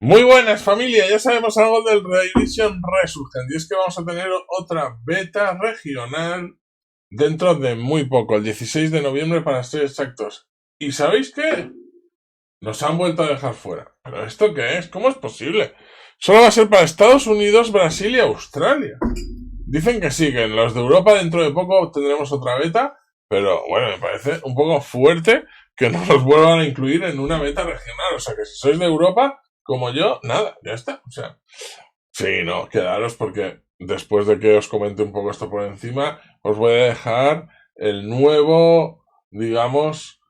Muy buenas, familia. Ya sabemos algo del Resurgence y es que vamos a tener otra beta regional dentro de muy poco, el 16 de noviembre para ser exactos. ¿Y sabéis qué? Nos han vuelto a dejar fuera. ¿Pero esto qué es? ¿Cómo es posible? Solo va a ser para Estados Unidos, Brasil y Australia. Dicen que sí, que en los de Europa dentro de poco tendremos otra beta, pero bueno, me parece un poco fuerte que no nos vuelvan a incluir en una beta regional. O sea que si sois de Europa, como yo, nada, ya está. O sea, sí, no, quedaros porque después de que os comente un poco esto por encima, os voy a dejar el nuevo, digamos,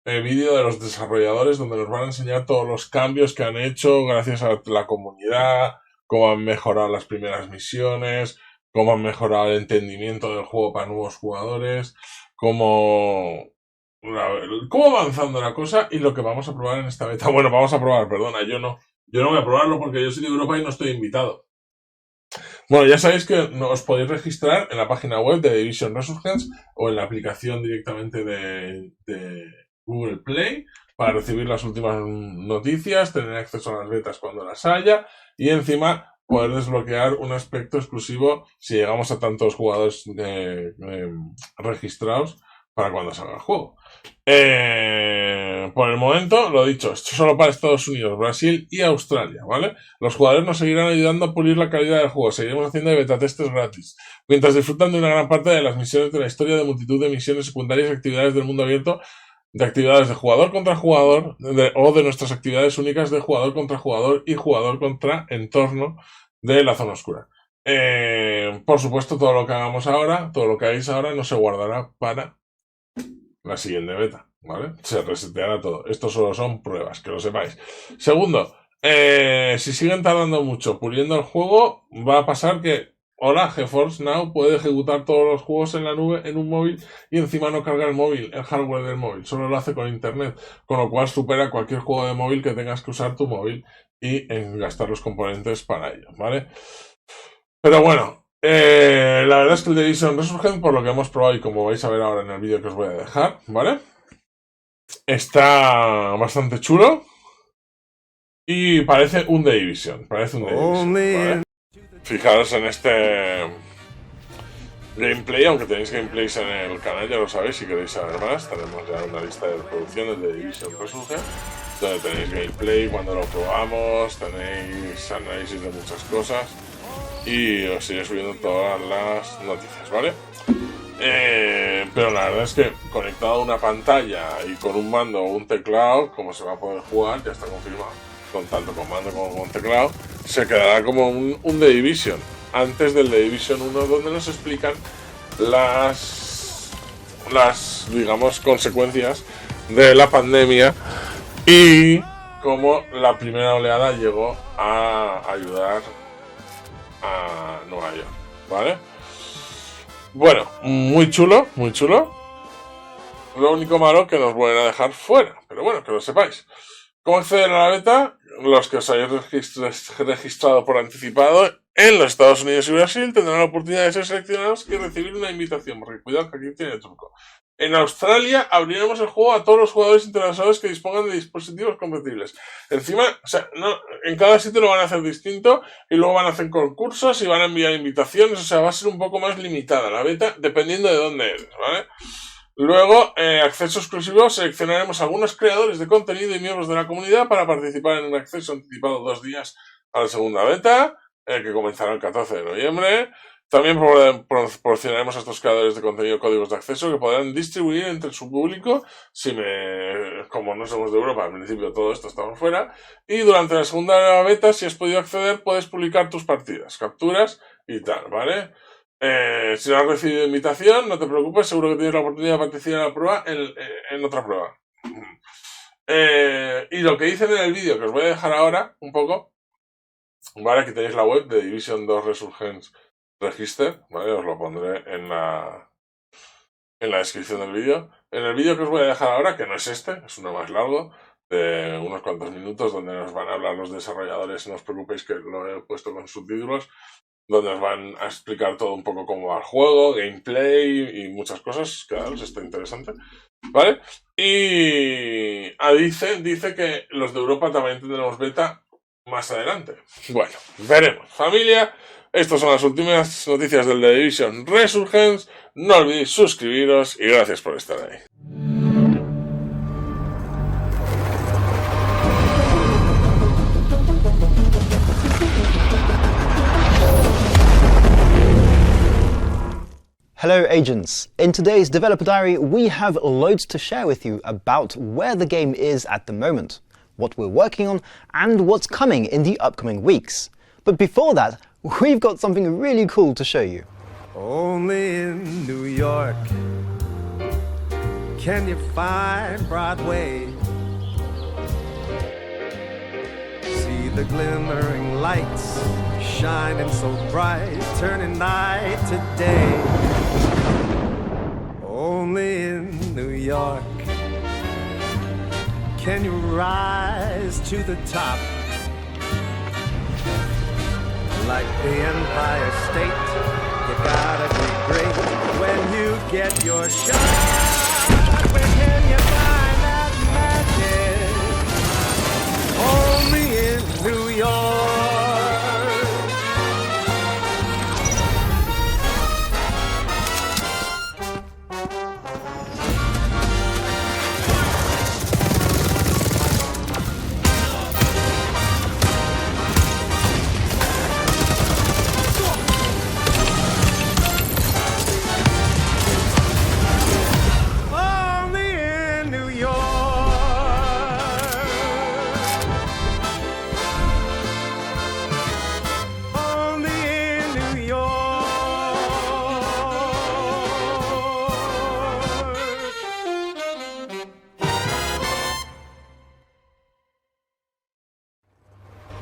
vídeo de los desarrolladores donde nos van a enseñar todos los cambios que han hecho gracias a la comunidad, cómo han mejorado las primeras misiones, cómo han mejorado el entendimiento del juego para nuevos jugadores, cómo, cómo avanzando la cosa y lo que vamos a probar en esta beta. Bueno, vamos a probar, perdona, yo no voy a probarlo porque yo soy de Europa y no estoy invitado. Bueno, ya sabéis que os podéis registrar en la página web de Division Resurgence o en la aplicación directamente de Google Play para recibir las últimas noticias, tener acceso a las betas cuando las haya y encima poder desbloquear un aspecto exclusivo si llegamos a tantos jugadores registrados para cuando salga el juego. Por el momento, lo dicho, esto es solo para Estados Unidos, Brasil y Australia, ¿vale? Los jugadores nos seguirán ayudando a pulir la calidad del juego, seguiremos haciendo beta testes gratis, mientras disfrutan de una gran parte de las misiones de la historia de multitud de misiones secundarias y actividades del mundo abierto, de actividades de jugador contra jugador, o de nuestras actividades únicas de jugador contra jugador y jugador contra entorno de la zona oscura. Por supuesto, todo lo que hagamos ahora, todo lo que hagáis ahora, no se guardará para la siguiente beta, ¿vale? Se reseteará todo. Esto solo son pruebas, que lo sepáis. Segundo, si siguen tardando mucho puliendo el juego, va a pasar que, hola, GeForce Now puede ejecutar todos los juegos en la nube en un móvil y encima no carga el móvil, el hardware del móvil, solo lo hace con internet, con lo cual supera cualquier juego de móvil que tengas que usar tu móvil y en gastar los componentes para ello, ¿vale? Pero bueno, la verdad es que el de Division Resurgence, por lo que hemos probado y como vais a ver ahora en el vídeo que os voy a dejar, ¿vale? Está bastante chulo y parece un The Division, ¿vale? Fijaros en este gameplay, aunque tenéis gameplays en el canal, ya lo sabéis, si queréis saber más, tenemos ya una lista de reproducción del The Division Resurgence, donde tenéis gameplay cuando lo probamos, tenéis análisis de muchas cosas y os iré subiendo todas las noticias, ¿vale? Pero la verdad es que conectado a una pantalla y con un mando o un teclado, como se va a poder jugar, ya está confirmado, con tanto con mando como con teclado, se quedará como un The Division, antes del The Division 1, donde nos explican las digamos, consecuencias de la pandemia y cómo la primera oleada llegó a ayudar a Nueva York, ¿vale? Bueno, muy chulo, muy chulo. Lo único malo que nos vuelven a dejar fuera, pero bueno, que lo sepáis. ¿Cómo acceder a la beta? Los que os hayáis registrado por anticipado en los Estados Unidos y Brasil tendrán la oportunidad de ser seleccionados y recibir una invitación, porque cuidado que aquí tiene truco. En Australia abriremos el juego a todos los jugadores interesados que dispongan de dispositivos compatibles. Encima, o sea, no, en cada sitio lo van a hacer distinto y luego van a hacer concursos y van a enviar invitaciones, o sea, va a ser un poco más limitada la beta dependiendo de dónde eres, ¿vale? Luego, acceso exclusivo, seleccionaremos algunos creadores de contenido y miembros de la comunidad para participar en un acceso anticipado 2 días a la segunda beta, que comenzará el 14 de noviembre. También proporcionaremos a estos creadores de contenido códigos de acceso que podrán distribuir entre su público, como no somos de Europa, al principio todo esto estamos fuera, y durante la segunda beta, si has podido acceder, puedes publicar tus partidas, capturas y tal, ¿vale? Si no has recibido invitación, no te preocupes, seguro que tienes la oportunidad de participar en la prueba en otra prueba. Y lo que dicen en el vídeo, que os voy a dejar ahora un poco, ¿vale? Aquí tenéis la web de Division 2 Resurgence Register, ¿vale? Os lo pondré en la descripción del vídeo. En el vídeo que os voy a dejar ahora, que no es este, es uno más largo, de unos cuantos minutos, donde nos van a hablar los desarrolladores, no os preocupéis que lo he puesto con subtítulos, donde os van a explicar todo un poco cómo va el juego, gameplay y muchas cosas, que está interesante, ¿vale? Y dice que los de Europa también tendremos beta más adelante. Bueno, veremos. Familia, estas son las últimas noticias del The Division Resurgence. No olvidéis suscribiros y gracias por estar ahí. Hello agents! In today's developer diary we have loads to share with you about where the game is at the moment, what we're working on and what's coming in the upcoming weeks. But before that, we've got something really cool to show you. Only in New York can you find Broadway. See the glimmering lights shining so bright, turning night to day. Only in New York can you rise to the top. Like the Empire State, you gotta be great when you get your shot. Where can you find that magic? Only in New York.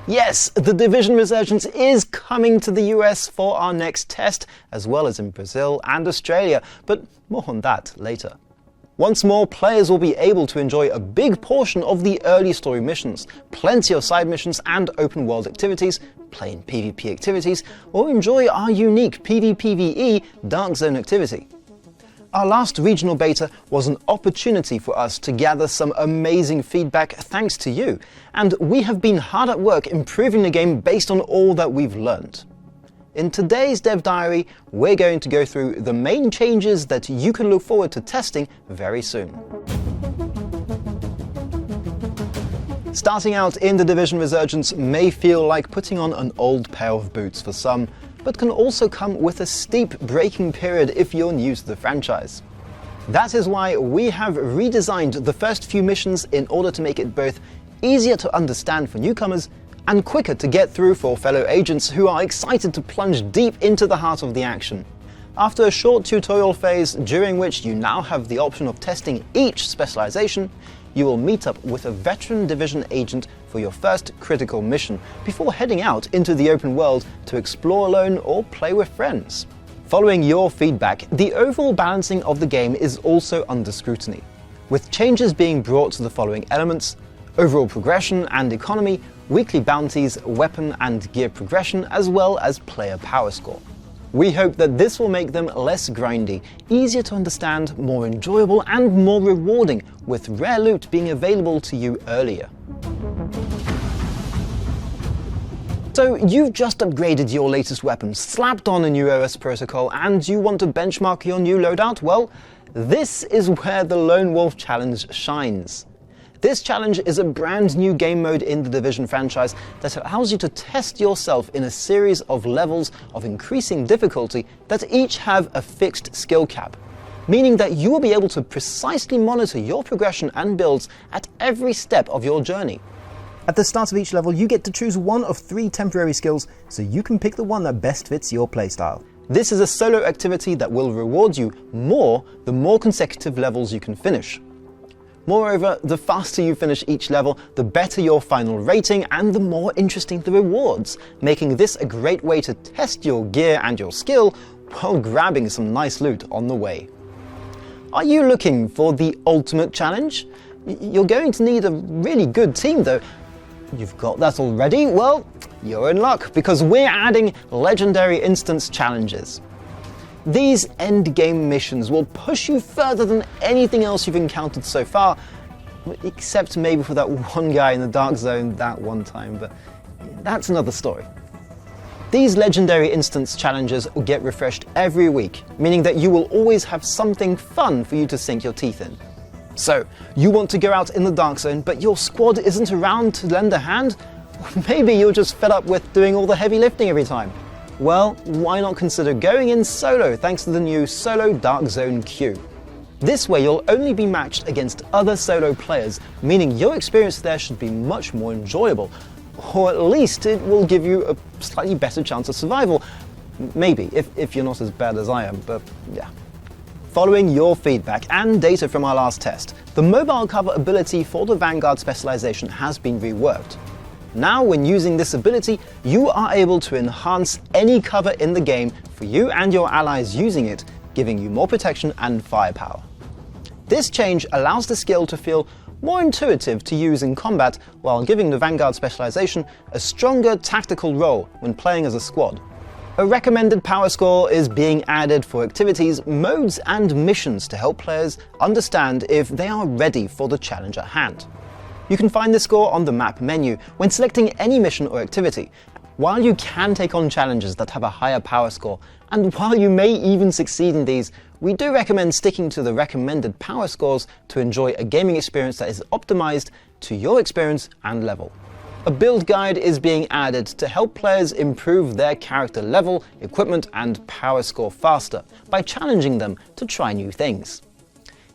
Yes, The Division Resurgence is coming to the US for our next test, as well as in Brazil and Australia, but more on that later. Once more, players will be able to enjoy a big portion of the early story missions, plenty of side missions and open world activities, play in PvP activities, or enjoy our unique PvPvE Dark Zone activity. Our last regional beta was an opportunity for us to gather some amazing feedback thanks to you, and we have been hard at work improving the game based on all that we've learned. In today's Dev Diary, we're going to go through the main changes that you can look forward to testing very soon. Starting out in The Division Resurgence may feel like putting on an old pair of boots for some, but can also come with a steep breaking period if you're new to the franchise. That is why we have redesigned the first few missions in order to make it both easier to understand for newcomers and quicker to get through for fellow agents who are excited to plunge deep into the heart of the action. After a short tutorial phase, during which you now have the option of testing each specialization, you will meet up with a veteran Division agent for your first critical mission, before heading out into the open world to explore alone or play with friends. Following your feedback, the overall balancing of the game is also under scrutiny, with changes being brought to the following elements: overall progression and economy, weekly bounties, weapon and gear progression, as well as player power score. We hope that this will make them less grindy, easier to understand, more enjoyable and more rewarding, with rare loot being available to you earlier. So you've just upgraded your latest weapons, slapped on a new OS protocol, and you want to benchmark your new loadout? Well, this is where the Lone Wolf Challenge shines. This challenge is a brand new game mode in the Division franchise that allows you to test yourself in a series of levels of increasing difficulty that each have a fixed skill cap, meaning that you will be able to precisely monitor your progression and builds at every step of your journey. At the start of each level, you get to choose one of 3 temporary skills, so you can pick the one that best fits your playstyle. This is a solo activity that will reward you more the more consecutive levels you can finish. Moreover, the faster you finish each level, the better your final rating and the more interesting the rewards, making this a great way to test your gear and your skill while grabbing some nice loot on the way. Are you looking for the ultimate challenge? You're going to need a really good team though. You've got that already? Well, you're in luck, because we're adding legendary instance challenges. These endgame missions will push you further than anything else you've encountered so far, except maybe for that one guy in the Dark Zone that one time, but that's another story. These legendary instance challenges will get refreshed every week, meaning that you will always have something fun for you to sink your teeth in. So, you want to go out in the dark zone, but your squad isn't around to lend a hand? Or maybe you're just fed up with doing all the heavy lifting every time. Well, why not consider going in solo thanks to the new Solo Dark Zone queue. This way you'll only be matched against other solo players, meaning your experience there should be much more enjoyable. Or at least it will give you a slightly better chance of survival. Maybe, if you're not as bad as I am, but yeah. Following your feedback and data from our last test, the mobile cover ability for the Vanguard specialization has been reworked. Now, when using this ability, you are able to enhance any cover in the game for you and your allies using it, giving you more protection and firepower. This change allows the skill to feel more intuitive to use in combat, while giving the Vanguard specialization a stronger tactical role when playing as a squad. A recommended power score is being added for activities, modes and missions to help players understand if they are ready for the challenge at hand. You can find this score on the map menu when selecting any mission or activity. While you can take on challenges that have a higher power score, and while you may even succeed in these, we do recommend sticking to the recommended power scores to enjoy a gaming experience that is optimized to your experience and level. A build guide is being added to help players improve their character level, equipment and power score faster by challenging them to try new things.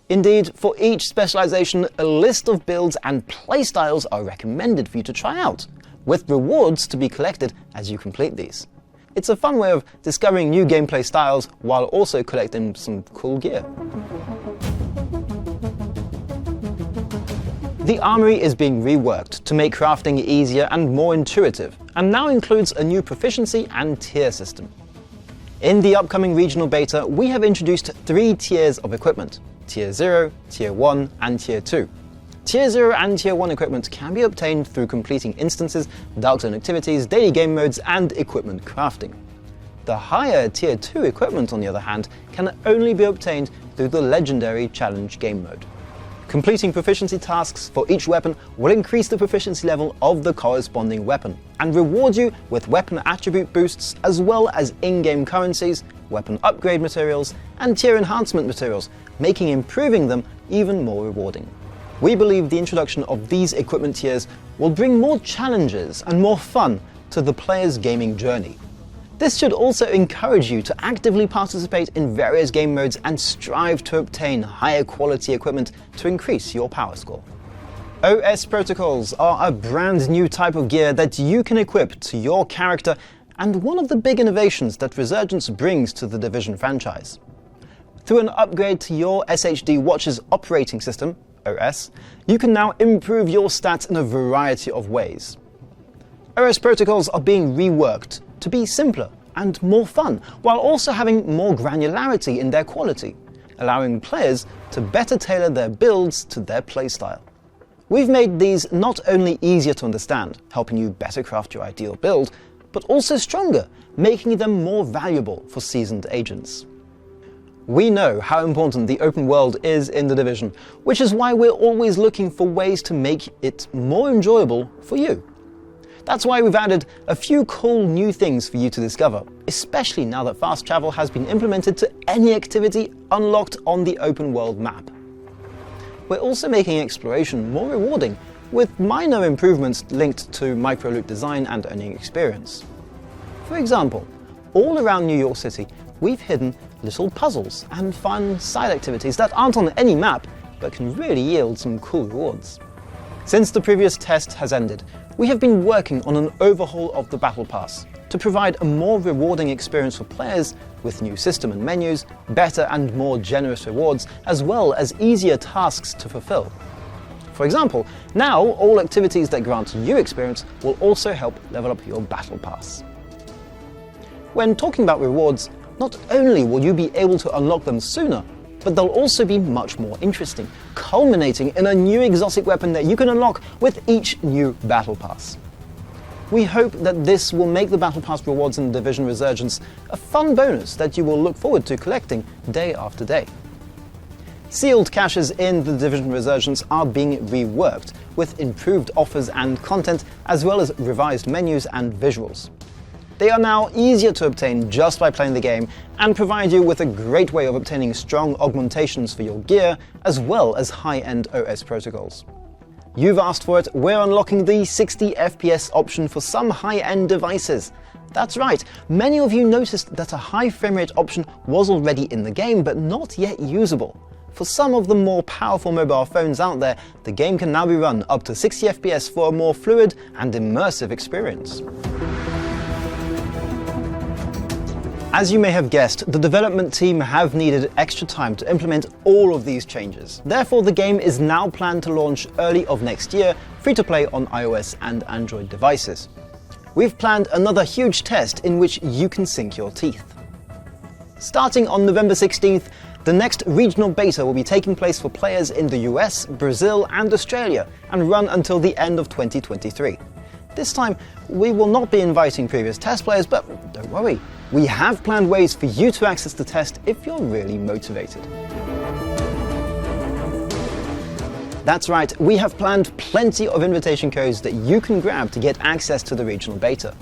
Indeed, for each specialization, a list of builds and playstyles are recommended for you to try out, with rewards to be collected as you complete these. It's a fun way of discovering new gameplay styles while also collecting some cool gear. The armory is being reworked to make crafting easier and more intuitive, and now includes a new proficiency and tier system. In the upcoming regional beta, we have introduced 3 tiers of equipment: Tier 0, Tier 1 and Tier 2. Tier 0 and Tier 1 equipment can be obtained through completing instances, Dark Zone activities, daily game modes and equipment crafting. The higher Tier 2 equipment, on the other hand, can only be obtained through the legendary challenge game mode. Completing proficiency tasks for each weapon will increase the proficiency level of the corresponding weapon, and reward you with weapon attribute boosts as well as in-game currencies, weapon upgrade materials, and tier enhancement materials, making improving them even more rewarding. We believe the introduction of these equipment tiers will bring more challenges and more fun to the player's gaming journey. This should also encourage you to actively participate in various game modes and strive to obtain higher quality equipment to increase your power score. OS protocols are a brand new type of gear that you can equip to your character, and one of the big innovations that Resurgence brings to the Division franchise. Through an upgrade to your SHD Watch's operating system, OS, you can now improve your stats in a variety of ways. OS protocols are being reworked to be simpler and more fun, while also having more granularity in their quality, allowing players to better tailor their builds to their playstyle. We've made these not only easier to understand, helping you better craft your ideal build, but also stronger, making them more valuable for seasoned agents. We know how important the open world is in the Division, which is why we're always looking for ways to make it more enjoyable for you. That's why we've added a few cool new things for you to discover, especially now that fast travel has been implemented to any activity unlocked on the open world map. We're also making exploration more rewarding, with minor improvements linked to micro-loot design and earning experience. For example, all around New York City, we've hidden little puzzles and fun side activities that aren't on any map, but can really yield some cool rewards. Since the previous test has ended, we have been working on an overhaul of the Battle Pass to provide a more rewarding experience for players with new system and menus, better and more generous rewards, as well as easier tasks to fulfill. For example, now all activities that grant you experience will also help level up your Battle Pass. When talking about rewards, not only will you be able to unlock them sooner, but they'll also be much more interesting, culminating in a new exotic weapon that you can unlock with each new Battle Pass. We hope that this will make the Battle Pass rewards in Division Resurgence a fun bonus that you will look forward to collecting day after day. Sealed caches in The Division Resurgence are being reworked, with improved offers and content, as well as revised menus and visuals. They are now easier to obtain just by playing the game, and provide you with a great way of obtaining strong augmentations for your gear, as well as high-end OS protocols. You've asked for it, we're unlocking the 60 FPS option for some high-end devices. That's right, many of you noticed that a high frame rate option was already in the game, but not yet usable. For some of the more powerful mobile phones out there, the game can now be run up to 60 FPS for a more fluid and immersive experience. As you may have guessed, the development team have needed extra time to implement all of these changes. Therefore, the game is now planned to launch early of next year, free to play on iOS and Android devices. We've planned another huge test in which you can sink your teeth. Starting on November 16th, the next regional beta will be taking place for players in the US, Brazil and Australia, and run until the end of 2023. This time, we will not be inviting previous test players, but don't worry, we have planned ways for you to access the test if you're really motivated. That's right, we have planned plenty of invitation codes that you can grab to get access to the regional beta.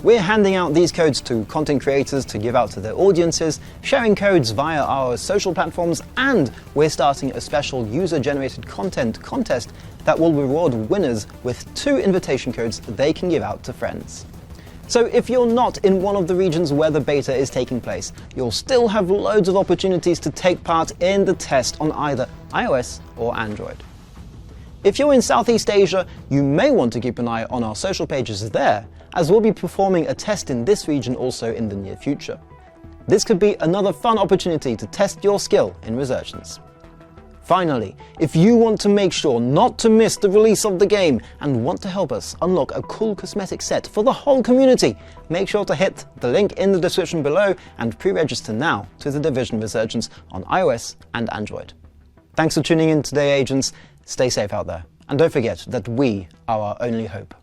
We're handing out these codes to content creators to give out to their audiences, sharing codes via our social platforms, and we're starting a special user-generated content contest that will reward winners with 2 invitation codes they can give out to friends. So if you're not in one of the regions where the beta is taking place, you'll still have loads of opportunities to take part in the test on either iOS or Android. If you're in Southeast Asia, you may want to keep an eye on our social pages there, as we'll be performing a test in this region also in the near future. This could be another fun opportunity to test your skill in Resurgence. Finally, if you want to make sure not to miss the release of the game and want to help us unlock a cool cosmetic set for the whole community, make sure to hit the link in the description below and pre-register now to The Division Resurgence on iOS and Android. Thanks for tuning in today, agents. Stay safe out there, and don't forget that we are our only hope.